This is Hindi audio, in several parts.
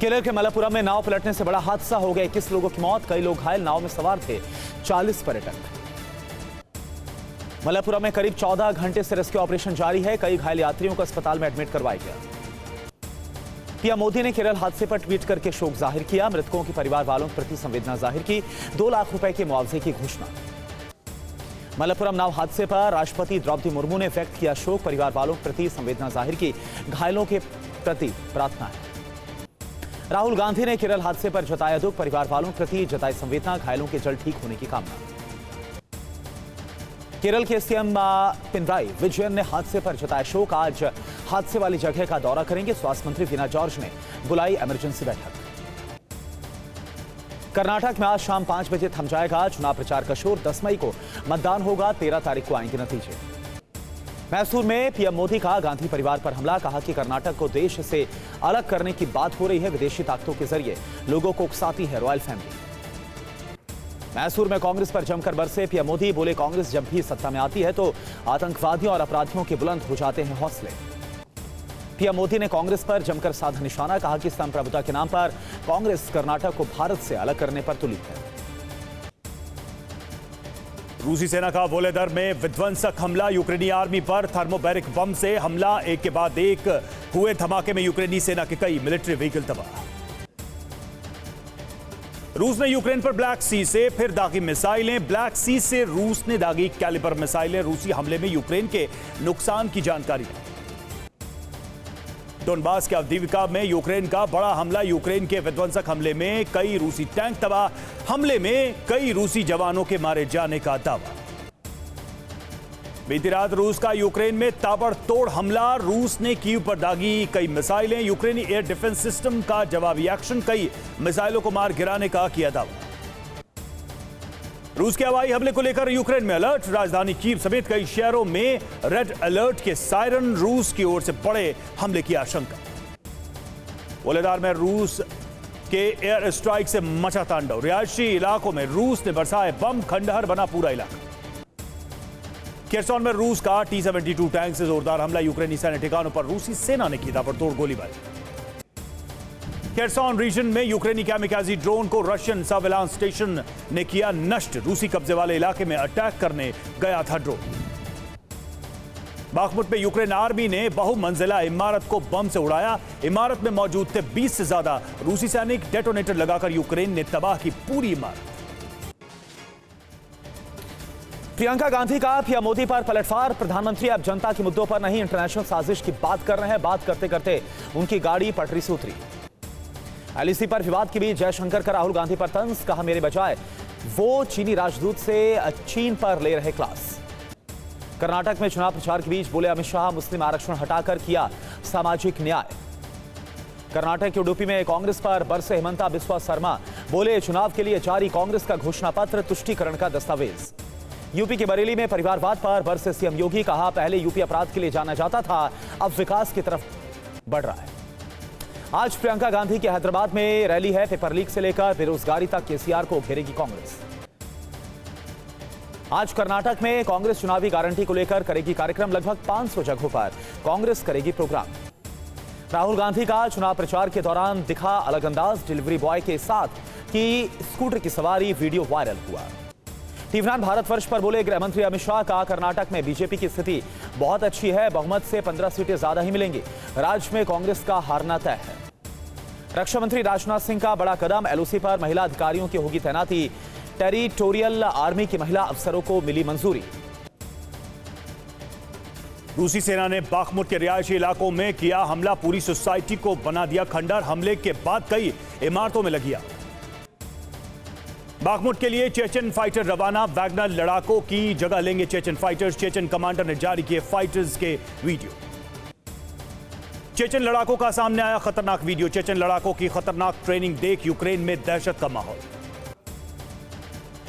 केरल के मलप्पुरम में नाव पलटने से बड़ा हादसा हो गया। 21 लोगों की मौत, कई लोग घायल। नाव में सवार थे 40 पर्यटक। मलप्पुरम में करीब 14 घंटे से रेस्क्यू ऑपरेशन जारी है। कई घायल यात्रियों को अस्पताल में एडमिट करवाया गया। पीएम मोदी ने केरल हादसे पर ट्वीट करके शोक जाहिर किया। मृतकों के परिवार वालों के प्रति संवेदना जाहिर की। 2 लाख रुपए के मुआवजे की घोषणा। मलप्पुरम नाव हादसे पर राष्ट्रपति द्रौपदी मुर्मू ने व्यक्त किया शोक। परिवार वालों के प्रति संवेदना जाहिर की। घायलों के प्रति प्रार्थना है। राहुल गांधी ने केरल हादसे पर जताया दुख। परिवार वालों के प्रति जताई संवेदना। घायलों के जल्द ठीक होने की कामना। केरल के सीएम पिनराई विजयन ने हादसे पर जताया शोक। आज हादसे वाली जगह का दौरा करेंगे। स्वास्थ्य मंत्री वीना जॉर्ज ने बुलाई इमरजेंसी बैठक। कर्नाटक में आज शाम 5 बजे थम जाएगा चुनाव प्रचार का शोर। 10 मई को मतदान होगा। 13 तारीख को आएंगे नतीजे। मैसूर में पीएम मोदी का गांधी परिवार पर हमला। कहा कि कर्नाटक को देश से अलग करने की बात हो रही है। विदेशी ताकतों के जरिए लोगों को उकसाती है रॉयल फैमिली। मैसूर में कांग्रेस पर जमकर बरसे पीएम मोदी। बोले कांग्रेस जब भी सत्ता में आती है तो आतंकवादियों और अपराधियों के बुलंद हो जाते हैं हौसले। पीएम मोदी ने कांग्रेस पर जमकर साधा निशाना। कहा कि संप्रभुता के नाम पर कांग्रेस कर्नाटक को भारत से अलग करने पर तुली है। रूसी सेना का वोलेदर में विध्वंसक हमला। यूक्रेनी आर्मी पर थर्मोबैरिक बम से हमला। एक के बाद एक हुए धमाके में यूक्रेनी सेना के कई मिलिट्री व्हीकल तबाह। रूस ने यूक्रेन पर ब्लैक सी से फिर दागी मिसाइलें। ब्लैक सी से रूस ने दागी कैलिबर मिसाइलें। रूसी हमले में यूक्रेन के नुकसान की जानकारी है। डोनबास के अवदीविका में यूक्रेन का बड़ा हमला। यूक्रेन के विध्वंसक हमले में कई रूसी टैंक तबाह। हमले में कई रूसी जवानों के मारे जाने का दावा। बीती रात रूस का यूक्रेन में ताबड़तोड़ हमला। रूस ने कीव पर दागी कई मिसाइलें। यूक्रेनी एयर डिफेंस सिस्टम का जवाबी एक्शन। कई मिसाइलों को मार गिराने का किया दावा। रूस के हवाई हमले को लेकर यूक्रेन में अलर्ट। राजधानी कीव समेत कई शहरों में रेड अलर्ट के सायरन। रूस की ओर से बड़े हमले की आशंका। वोलेदार में रूस के एयर स्ट्राइक से मचा तांडव। रिहायशी इलाकों में रूस ने बरसाए बम। खंडहर बना पूरा इलाका। केरसोन में रूस का T-72 टैंक से जोरदार हमला। यूक्रेनी सैन्य ठिकानों पर रूसी सेना ने की ताबड़तोड़ गोलीबारी। केरसोन रीजन में यूक्रेनी कैमिकाजी ड्रोन को रशियन सर्विलांस स्टेशन ने किया नष्ट। रूसी कब्जे वाले इलाके में अटैक करने गया था ड्रोन। बाखमुट में यूक्रेन आर्मी ने बहुमंजिला इमारत को बम से उड़ाया। इमारत में मौजूद थे 20 से ज्यादा रूसी सैनिक। डेटोनेटर लगाकर यूक्रेन ने तबाह की पूरी इमारत। प्रियंका गांधी का पीएम मोदी पर पलटवार। प्रधानमंत्री अब जनता के मुद्दों पर नहीं इंटरनेशनल साजिश की बात कर रहे हैं। बात करते करते उनकी गाड़ी पटरी से उतरी। एलईसी पर विवाद के बीच जयशंकर का राहुल गांधी पर तंज। कहा मेरे बजाय वो चीनी राजदूत से चीन पर ले रहे क्लास। कर्नाटक में चुनाव प्रचार के बीच बोले अमित शाह मुस्लिम आरक्षण हटाकर किया सामाजिक न्याय। कर्नाटक के उडुपी में कांग्रेस पर बरसे हिमंता बिस्वा शर्मा। बोले चुनाव के लिए जारी कांग्रेस का घोषणा पत्र तुष्टीकरण का दस्तावेज। यूपी के बरेली में परिवारवाद पर बरसे सीएम योगी। कहा पहले यूपी अपराध के लिए जाना जाता था, अब विकास की तरफ बढ़ रहा है। आज प्रियंका गांधी के हैदराबाद में रैली है। पेपर लीक से लेकर बेरोजगारी तक केसीआर को घेरेगी कांग्रेस। आज कर्नाटक में कांग्रेस चुनावी गारंटी को लेकर करेगी कार्यक्रम। लगभग 500 जगहों पर कांग्रेस करेगी प्रोग्राम। राहुल गांधी का चुनाव प्रचार के दौरान दिखा अलग अंदाज। डिलीवरी बॉय के साथ की स्कूटर की सवारी वीडियो वायरल हुआ। टीवी9 भारतवर्ष पर बोले गृह मंत्री अमित शाह का कर्नाटक में बीजेपी की स्थिति बहुत अच्छी है। बहुमत से 15 सीटें ज्यादा ही मिलेंगी। राज्य में कांग्रेस का हारना तय है। रक्षा मंत्री राजनाथ सिंह का बड़ा कदम। एलओसी पर महिला अधिकारियों की होगी तैनाती। टेरिटोरियल आर्मी की महिला अफसरों को मिली मंजूरी। रूसी सेना ने बाखमुट के रिहायशी इलाकों में किया हमला। पूरी सोसाइटी को बना दिया खंडर। हमले के बाद कई इमारतों में लगी आग। बाखमुट के लिए चेचन फाइटर रवाना। वैगनर लड़ाकों की जगह लेंगे चेचन फाइटर्स। चेचन कमांडर ने जारी किए फाइटर्स के वीडियो। चेचन लड़ाकों का सामने आया खतरनाक वीडियो। चेचन लड़ाकों की खतरनाक ट्रेनिंग देख यूक्रेन में दहशत का माहौल।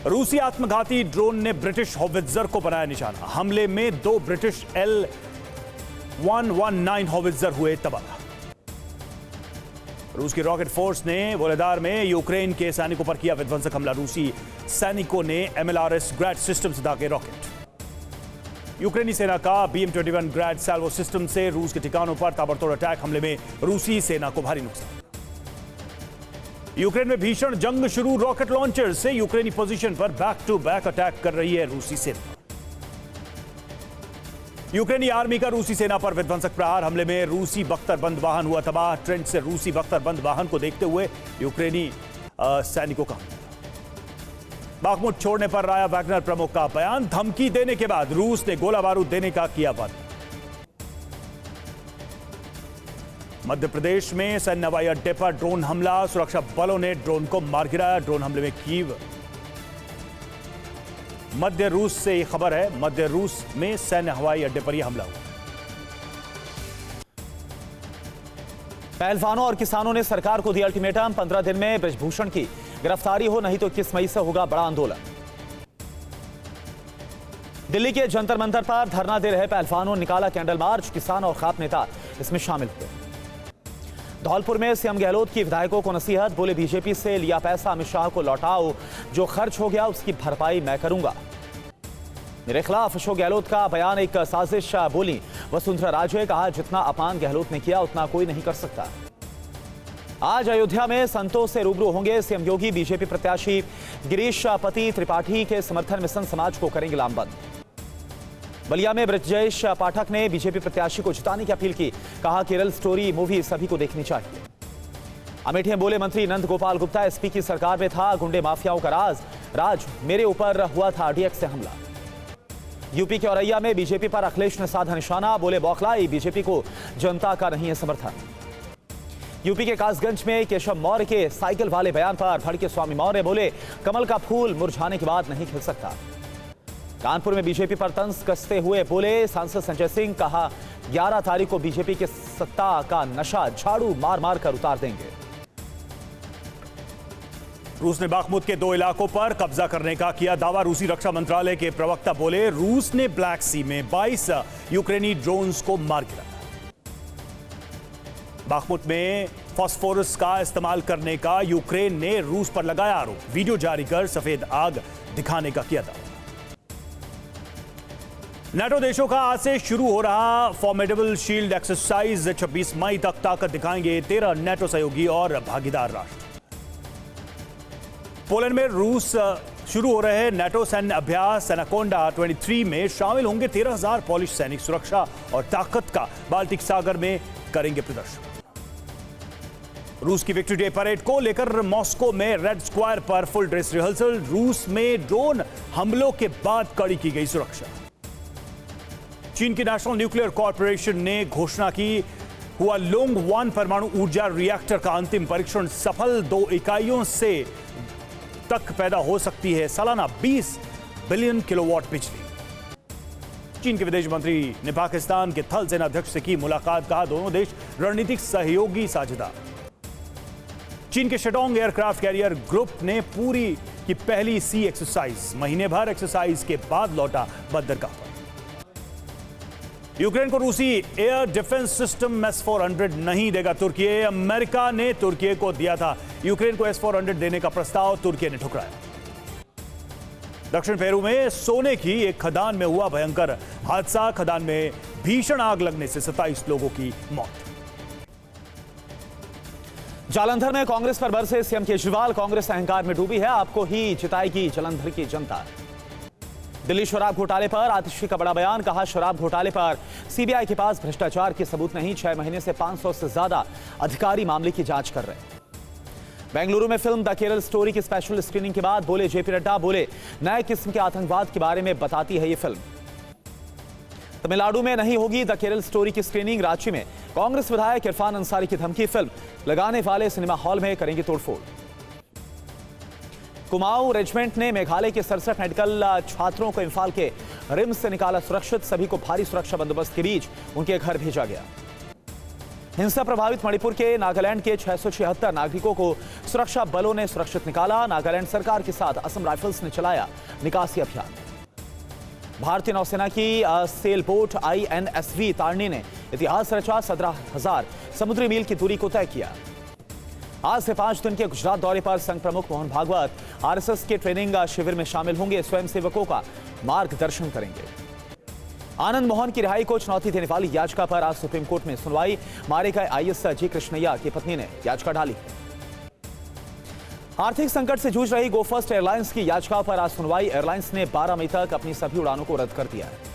रूसी आत्मघाती ड्रोन ने ब्रिटिश हॉवित्जर को बनाया निशाना। हमले में 2 ब्रिटिश L-119 हॉवित्जर हुए तबाह। रूस की रॉकेट फोर्स ने वोलेदार में यूक्रेन के सैनिकों पर किया विध्वंसक हमला। रूसी सैनिकों ने MLRS ग्रैड सिस्टम से दागे रॉकेट। यूक्रेनी सेना का BM-21 ग्रैड सैल्वो सिस्टम से रूस के ठिकानों पर ताबड़तोड़ अटैक। हमले में रूसी सेना को भारी नुकसान। यूक्रेन में भीषण जंग शुरू, रॉकेट लॉन्चर से यूक्रेनी पोजीशन पर बैक टू बैक अटैक कर रही है रूसी सेना। यूक्रेनी आर्मी का रूसी सेना पर विध्वंसक प्रहार, हमले में रूसी बख्तरबंद वाहन हुआ तबाह। ट्रेंच से रूसी बख्तरबंद वाहन को देखते हुए यूक्रेनी सैनिकों का बाखमुट छोड़ने पर राया वैगनर प्रमुख का बयान, धमकी देने के बाद रूस ने गोला बारूद देने का किया वादा। मध्य प्रदेश में सैन्य हवाई अड्डे पर ड्रोन हमला, सुरक्षा बलों ने ड्रोन को मार गिराया। ड्रोन हमले में कीव, मध्य रूस से यह खबर है, मध्य रूस में सैन्य हवाई अड्डे पर यह हमला हुआ। पहलवानों और किसानों ने सरकार को दिया अल्टीमेटम, 15 दिन में ब्रजभूषण की गिरफ्तारी हो, नहीं तो 21 मई से होगा बड़ा आंदोलन। दिल्ली के जंतर मंतर पर धरना दे रहे पहलवानों ने निकाला कैंडल मार्च, किसान और खाप नेता इसमें शामिल हुए। धौलपुर में सीएम गहलोत की विधायकों को नसीहत, बोले बीजेपी से लिया पैसा अमित शाह को लौटाओ, जो खर्च हो गया उसकी भरपाई मैं करूंगा। मेरे खिलाफ अशोक गहलोत का बयान एक साजिश, बोली वसुंधरा राजे, कहा जितना अपमान गहलोत ने किया उतना कोई नहीं कर सकता। आज अयोध्या में संतों से रूबरू होंगे सीएम योगी, बीजेपी प्रत्याशी गिरीश पति त्रिपाठी के समर्थन में संत समाज को करेंगे लामबंद। बलिया में ब्रजेश पाठक ने बीजेपी प्रत्याशी को जिताने की अपील की, कहा केरल स्टोरी मूवी सभी को देखनी चाहिए। अमेठी में बोले मंत्री नंद गोपाल गुप्ता, एसपी की सरकार में था गुंडे माफियाओं का राज मेरे ऊपर हुआ था डीएक्स से हमला। यूपी के औरैया में बीजेपी पर अखिलेश ने साधा निशाना, बोले बौखलाई बीजेपी को जनता का नहीं है समर्थन। यूपी के कासगंज में केशव मौर्य के साइकिल वाले बयान पर भड़के स्वामी मौर्य, बोले कमल का फूल मुरझाने के बाद नहीं खिल सकता। कानपुर में बीजेपी पर तंज कसते हुए बोले सांसद संजय सिंह, कहा 11 तारीख को बीजेपी के सत्ता का नशा झाड़ू मार मार कर उतार देंगे। रूस ने बाखमुत के 2 इलाकों पर कब्जा करने का किया दावा, रूसी रक्षा मंत्रालय के प्रवक्ता बोले रूस ने ब्लैक सी में 22 यूक्रेनी ड्रोन्स को मार गिराया। बाखमुत में फास्फोरस का इस्तेमाल करने का यूक्रेन ने रूस पर लगाया आरोप, वीडियो जारी कर सफेद आग दिखाने का किया दावा। नाटो देशों का आज से शुरू हो रहा फॉर्मेडेबल शील्ड एक्सरसाइज, 26 मई तक ताकत दिखाएंगे 13 नाटो सहयोगी और भागीदार राष्ट्र। पोलैंड में रूस शुरू हो रहे नाटो सैन्य अभ्यास एनाकोंडा 23 में शामिल होंगे 13,000 पोलिश सैनिक, सुरक्षा और ताकत का बाल्टिक सागर में करेंगे प्रदर्शन। रूस की विक्ट्री डे परेड को लेकर मॉस्को में रेड स्क्वायर पर फुल ड्रेस रिहर्सल, रूस में ड्रोन हमलों के बाद कड़ी की गई सुरक्षा। चीन की नेशनल न्यूक्लियर कॉर्पोरेशन ने घोषणा की, हुआ लोंग 1 परमाणु ऊर्जा रिएक्टर का अंतिम परीक्षण सफल, 2 इकाइयों से तक पैदा हो सकती है सालाना 20 बिलियन किलोवाट बिजली। चीन के विदेश मंत्री ने पाकिस्तान के थल सेनाध्यक्ष से की मुलाकात, कहा दोनों देश रणनीतिक सहयोगी साझेदार। चीन के शेडोंग एयरक्राफ्ट कैरियर ग्रुप ने पूरी की पहली सी एक्सरसाइज, महीने भर एक्सरसाइज के बाद लौटा बंदरगाह पर। यूक्रेन को रूसी एयर डिफेंस सिस्टम S-400 नहीं देगा तुर्की, अमेरिका ने तुर्की को दिया था यूक्रेन को S-400 देने का प्रस्ताव, तुर्की ने ठुकराया। दक्षिण पेरू में सोने की एक खदान में हुआ भयंकर हादसा, खदान में भीषण आग लगने से 27 लोगों की मौत। जालंधर में कांग्रेस पर बरसे सीएम केजरीवाल, कांग्रेस अहंकार में डूबी है, आपको ही जिताएगी जालंधर की जनता। दिल्ली शराब घोटाले पर आतिशी का बड़ा बयान, कहा शराब घोटाले पर सीबीआई के पास भ्रष्टाचार के सबूत नहीं, 6 महीने से 500 से ज्यादा अधिकारी मामले की जांच कर रहे हैं। बेंगलुरु में फिल्म द केरल स्टोरी की स्पेशल स्क्रीनिंग के बाद बोले जेपी नड्डा, बोले नए किस्म के आतंकवाद के बारे में बताती है ये फिल्म। तमिलनाडु में नहीं होगी द केरल स्टोरी की स्क्रीनिंग, रांची में कांग्रेस विधायक इरफान अंसारी की धमकी, फिल्म लगाने वाले सिनेमा हॉल में करेंगे तोड़फोड़। कुमाऊं रेजिमेंट ने मेघालय के 67 मेडिकल छात्रों को इंफाल के रिम्स से निकाला सुरक्षित, सभी को भारी सुरक्षा बंदोबस्त के बीच उनके घर भेजा गया। हिंसा प्रभावित मणिपुर के नागालैंड के 676 नागरिकों को सुरक्षा बलों ने सुरक्षित निकाला, नागालैंड सरकार के साथ असम राइफल्स ने चलाया निकासी अभियान। भारतीय नौसेना की सेल बोट INSV तारणी ने इतिहास रचा, 17,000 समुद्री मील की दूरी को तय किया। आज से 5 दिन के गुजरात दौरे पर संघ प्रमुख मोहन भागवत RSS के ट्रेनिंग शिविर में शामिल होंगे, स्वयंसेवकों का मार्गदर्शन करेंगे। आनंद मोहन की रिहाई को चुनौती देने वाली याचिका पर आज सुप्रीम कोर्ट में सुनवाई, मारे गए IAS जी कृष्णैया की पत्नी ने याचिका डाली। आर्थिक संकट से जूझ रही गो फर्स्ट एयरलाइंस की याचिका पर आज सुनवाई। एयरलाइंस ने 12 मई तक अपनी सभी उड़ानों को रद्द कर दिया है।